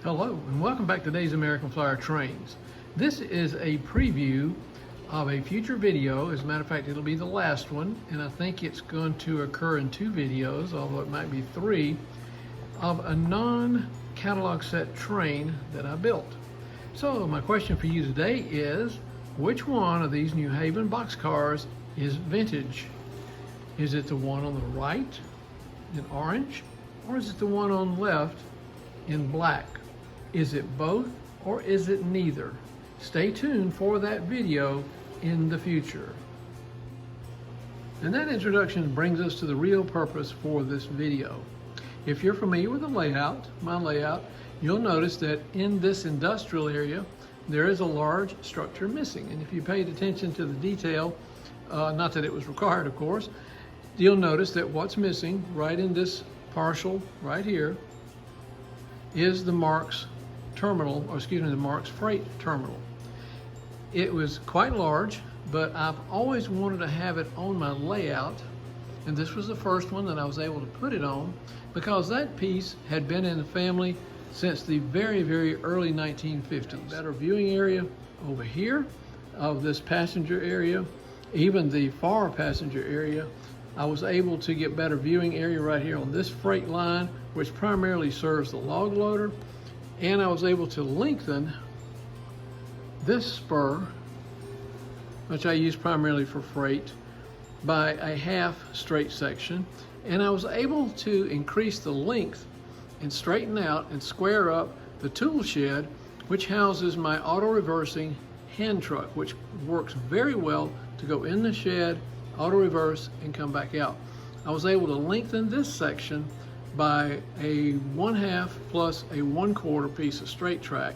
Hello and welcome back to today's American Flyer Trains. This is a preview of a future video. As a matter of fact, it'll be the last one, and I think it's going to occur in 2 videos, although it might be 3, of a non-catalog set train that I built. So my question for you today is, which one of these New Haven boxcars is vintage? Is it the one on the right in orange, or is it the one on the left in black? Is it both, or is it neither? Stay tuned for that video in the future. And that introduction brings us to the real purpose for this video. If you're familiar with the layout, my layout, you'll notice that in this industrial area, there is a large structure missing. And if you paid attention to the detail, not that it was required, of course, you'll notice that what's missing right in this partial right here is the Marks terminal, or excuse me, the Marks freight terminal. It was quite large, but I've always wanted to have it on my layout, and this was the first one that I was able to put it on because that piece had been in the family since the very, very early 1950s. Better viewing area over here of this passenger area, even the far passenger area. I was able to get better viewing area right here on this freight line, which primarily serves the log loader. And I was able to lengthen this spur, which I use primarily for freight, by a half straight section. And I was able to increase the length and straighten out and square up the tool shed, which houses my auto-reversing hand truck, which works very well to go in the shed, auto-reverse, and come back out. I was able to lengthen this section by a 1/2 plus a 1/4 piece of straight track,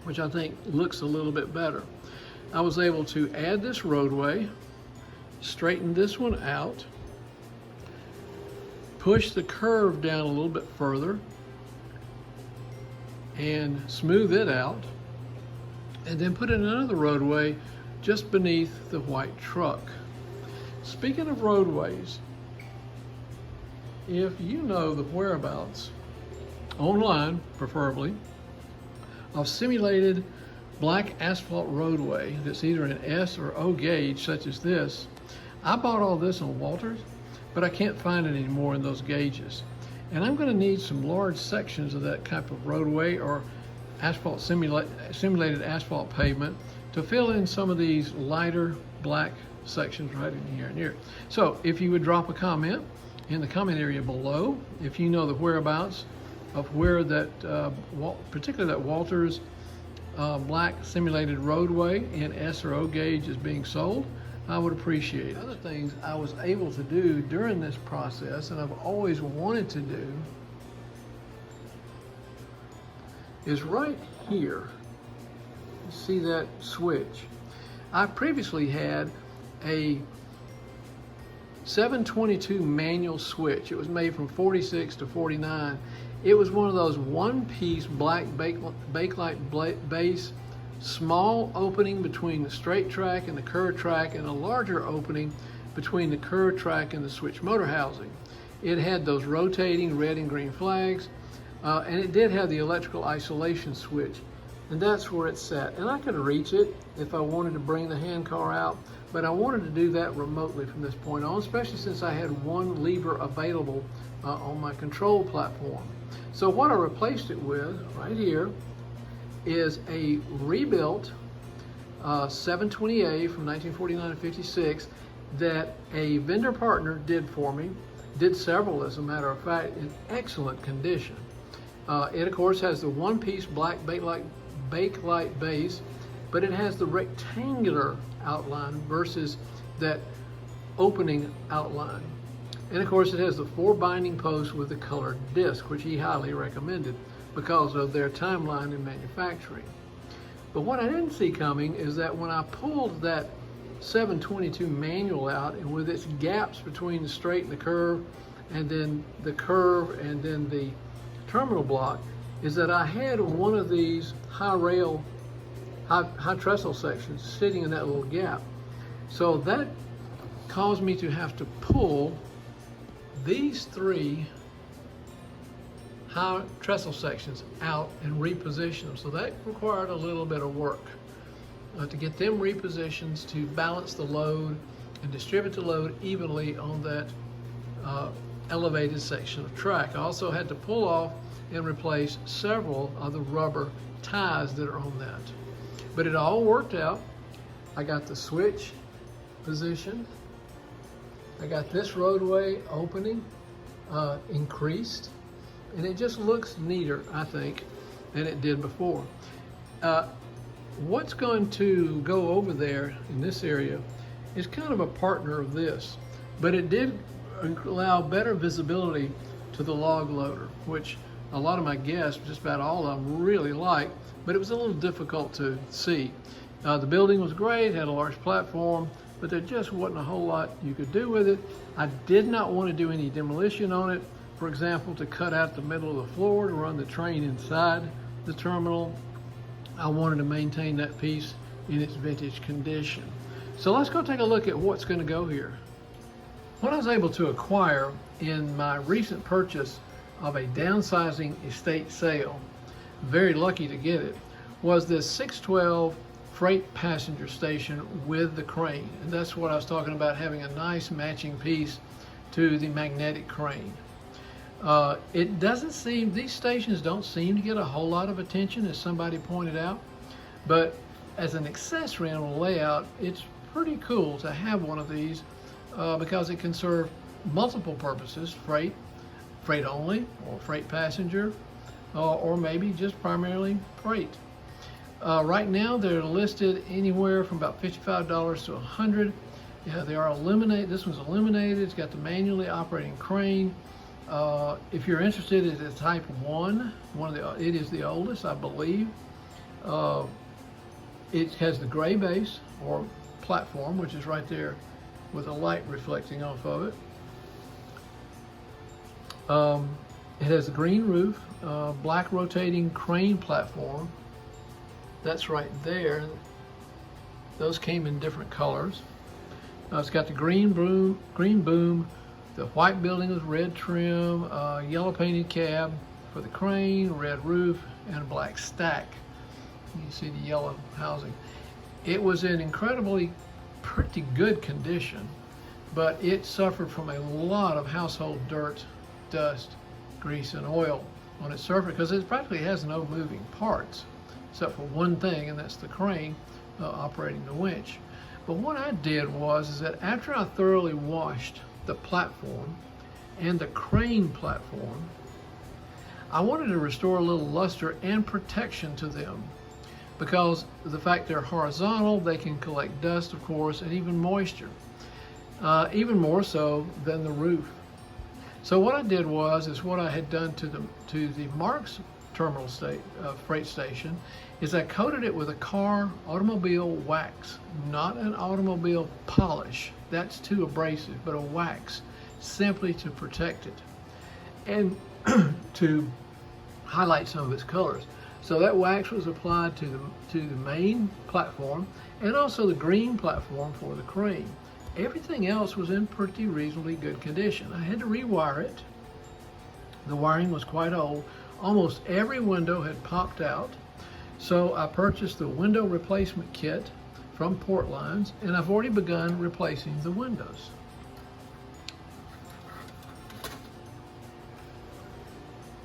which I think looks a little bit better. I was able to add this roadway, straighten this one out, push the curve down a little bit further, and smooth it out, and then put in another roadway just beneath the white truck. Speaking of roadways, if you know the whereabouts, online preferably, of simulated black asphalt roadway that's either an S or O gauge such as this, I bought all this on Walters, but I can't find it anymore in those gauges. And I'm going to need some large sections of that type of roadway or asphalt simulated asphalt pavement to fill in some of these lighter black sections right in here and here. So if you would drop a comment in the comment area below, if you know the whereabouts of where that, particularly that Walters black simulated roadway in S or O gauge is being sold, I would appreciate it. Other things I was able to do during this process, and I've always wanted to do, is right here. See that switch? I previously had a 722 manual switch. It was made from 46 to 49. It was one of those one-piece black Bakelite base, small opening between the straight track and the curved track, and a larger opening between the curved track and the switch motor housing. It had those rotating red and green flags, and it did have the electrical isolation switch, and that's where it's set. And I could reach it if I wanted to bring the hand car out, but I wanted to do that remotely from this point on, especially since I had one lever available on my control platform. So what I replaced it with right here is a rebuilt 720A from 1949 and 56 that a vendor partner did for me, did several as a matter of fact, in excellent condition. It of course has the one-piece black Bakelite base, but it has the rectangular outline versus that opening outline. And of course it has the 4 binding posts with the colored disc, which he highly recommended because of their timeline in manufacturing. But what I didn't see coming is that when I pulled that 722 manual out, and with its gaps between the straight and the curve, and then the curve and then the terminal block, is that I had one of these high trestle sections sitting in that little gap. So that caused me to have to pull these 3 high trestle sections out and reposition them. So that required a little bit of work to get them repositioned to balance the load and distribute the load evenly on that elevated section of track. I also had to pull off and replace several of the rubber ties that are on that. But it all worked out. I got the switch positioned. I got this roadway opening increased, and it just looks neater, I think, than it did before. What's going to go over there in this area is kind of a partner of this, but it did allow better visibility to the log loader, which a lot of my guests, just about all of them, really liked, but it was a little difficult to see. The building was great, had a large platform, but there just wasn't a whole lot you could do with it. I did not want to do any demolition on it. For example, to cut out the middle of the floor to run the train inside the terminal. I wanted to maintain that piece in its vintage condition. So let's go take a look at what's going to go here. What I was able to acquire in my recent purchase of a downsizing estate sale, very lucky to get it, was this 612 freight passenger station with the crane. And that's what I was talking about, having a nice matching piece to the magnetic crane. It doesn't seem, these stations don't seem to get a whole lot of attention, as somebody pointed out, but as an accessory on a layout, it's pretty cool to have one of these because it can serve multiple purposes: freight only, or freight passenger, or maybe just primarily freight. Right now they're listed anywhere from about $55 to $100. Yeah, they are eliminated. This one's eliminated. It's got the manually operating crane. If you're interested, it's a Type 1. It is the oldest, I believe. It has the gray base or platform, which is right there with a light reflecting off of it. It has a green roof, black rotating crane platform. That's right there. Those came in different colors. It's got the green boom, the white building with red trim, yellow painted cab for the crane, red roof, and a black stack. You can see the yellow housing. It was in incredibly pretty good condition, but it suffered from a lot of household dirt, dust, grease, and oil on its surface because it practically has no moving parts except for one thing, and that's the crane operating the winch. But what I did is that after I thoroughly washed the platform and the crane platform, I wanted to restore a little luster and protection to them, because the fact they're horizontal, they can collect dust, of course, and even moisture, even more so than the roof. So what I did is what I had done to the Marks terminal freight station, is I coated it with a automobile wax, not an automobile polish. That's too abrasive, but a wax, simply to protect it and to highlight some of its colors. So that wax was applied to the main platform and also the green platform for the crane. Everything else was in pretty reasonably good condition. I had to rewire it. The wiring was quite old. Almost every window had popped out. So I purchased the window replacement kit from Portlines, and I've already begun replacing the windows.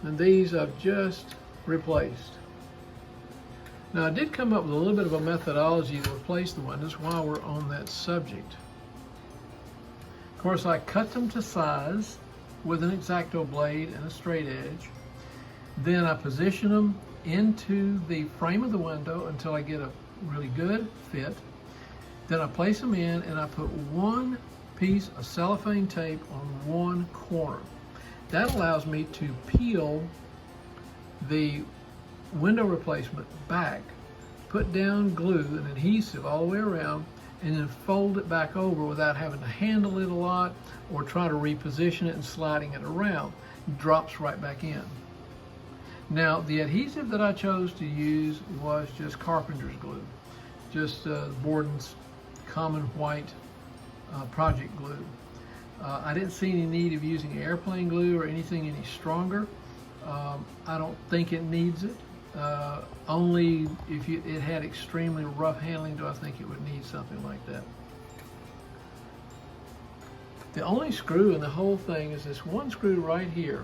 And these I've just replaced. Now I did come up with a little bit of a methodology to replace the windows while we're on that subject. Of course, I cut them to size with an X-Acto blade and a straight edge. Then I position them into the frame of the window until I get a really good fit. Then I place them in and I put one piece of cellophane tape on one corner. That allows me to peel the window replacement back, put down glue and adhesive all the way around, and then fold it back over without having to handle it a lot or try to reposition it and sliding it around. It drops right back in. Now, the adhesive that I chose to use was just carpenter's glue, just Borden's common white project glue. I didn't see any need of using airplane glue or anything any stronger. I don't think it needs it. Only if it had extremely rough handling do I think it would need something like that. The only screw in the whole thing is this one screw right here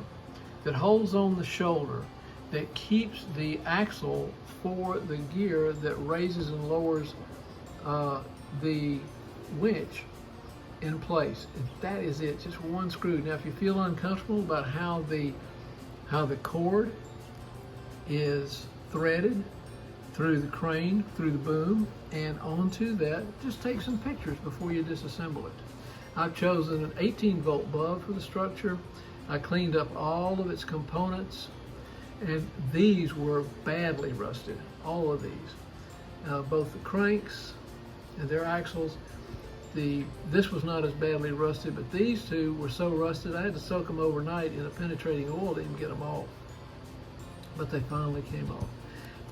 that holds on the shoulder that keeps the axle for the gear that raises and lowers the winch in place. And that is it, just one screw. Now if you feel uncomfortable about how the cord is threaded through the crane, through the boom, and onto that, just take some pictures before you disassemble it. I've chosen an 18-volt bulb for the structure. I cleaned up all of its components, and these were badly rusted, all of these. Both the cranks and their axles. This was not as badly rusted, but these two were so rusted I had to soak them overnight in a penetrating oil to even get them off. But they finally came off.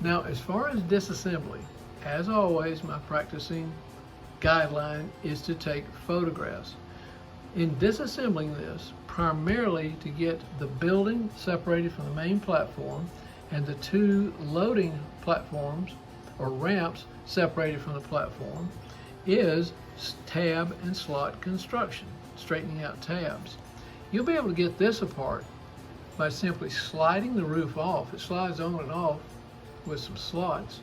Now, as far as disassembly, as always, my practicing guideline is to take photographs. In disassembling this, primarily to get the building separated from the main platform and the two loading platforms or ramps separated from the platform, is tab and slot construction, straightening out tabs. You'll be able to get this apart by simply sliding the roof off. It slides on and off with some slots,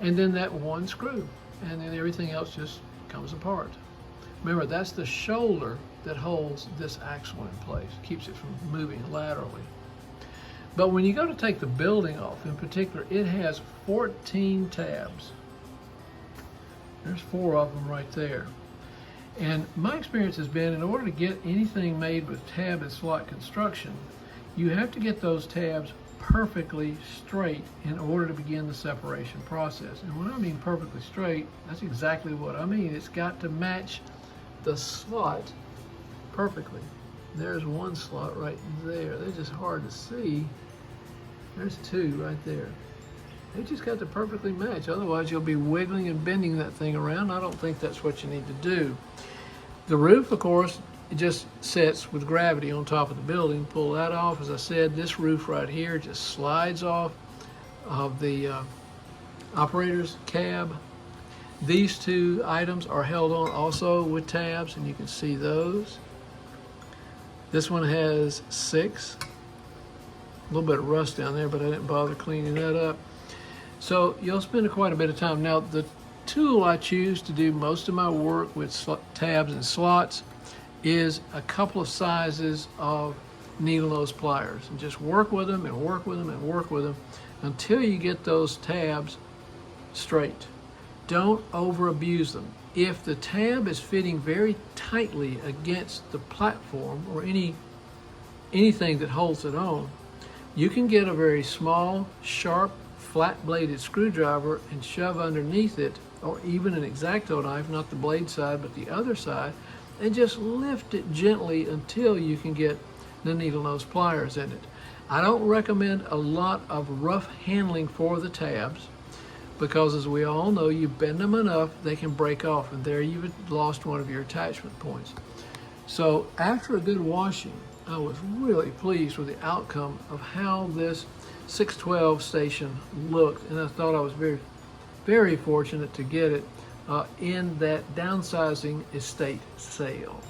and then that one screw, and then everything else just comes apart. Remember, that's the shoulder that holds this axle in place, keeps it from moving laterally. But when you go to take the building off, in particular, it has 14 tabs. There's 4 of them right there. And my experience has been, in order to get anything made with tab and slot construction, you have to get those tabs perfectly straight in order to begin the separation process. And when I mean perfectly straight, that's exactly what I mean. It's got to match the slot perfectly. There's one slot right there. They're just hard to see. There's 2 right there. They just got to perfectly match. Otherwise, you'll be wiggling and bending that thing around. I don't think that's what you need to do. The roof, of course, it just sits with gravity on top of the building. Pull that off. As I said, this roof right here just slides off of the operator's cab. These 2 items are held on also with tabs, and you can see those. This one has 6. A little bit of rust down there, but I didn't bother cleaning that up. So you'll spend quite a bit of time. Now, the tool I choose to do most of my work with tabs and slots is a couple of sizes of needle nose pliers, and just work with them and work with them and work with them until you get those tabs straight. Don't over abuse them. If the tab is fitting very tightly against the platform or anything that holds it on, you can get a very small, sharp, flat-bladed screwdriver and shove underneath it, or even an X-Acto knife, not the blade side but the other side, and just lift it gently until you can get the needle nose pliers in it. I don't recommend a lot of rough handling for the tabs, because as we all know, you bend them enough, they can break off, and there you've lost one of your attachment points. So after a good washing, I was really pleased with the outcome of how this 612 station looked, and I thought I was very, very fortunate to get it in that downsizing estate sale.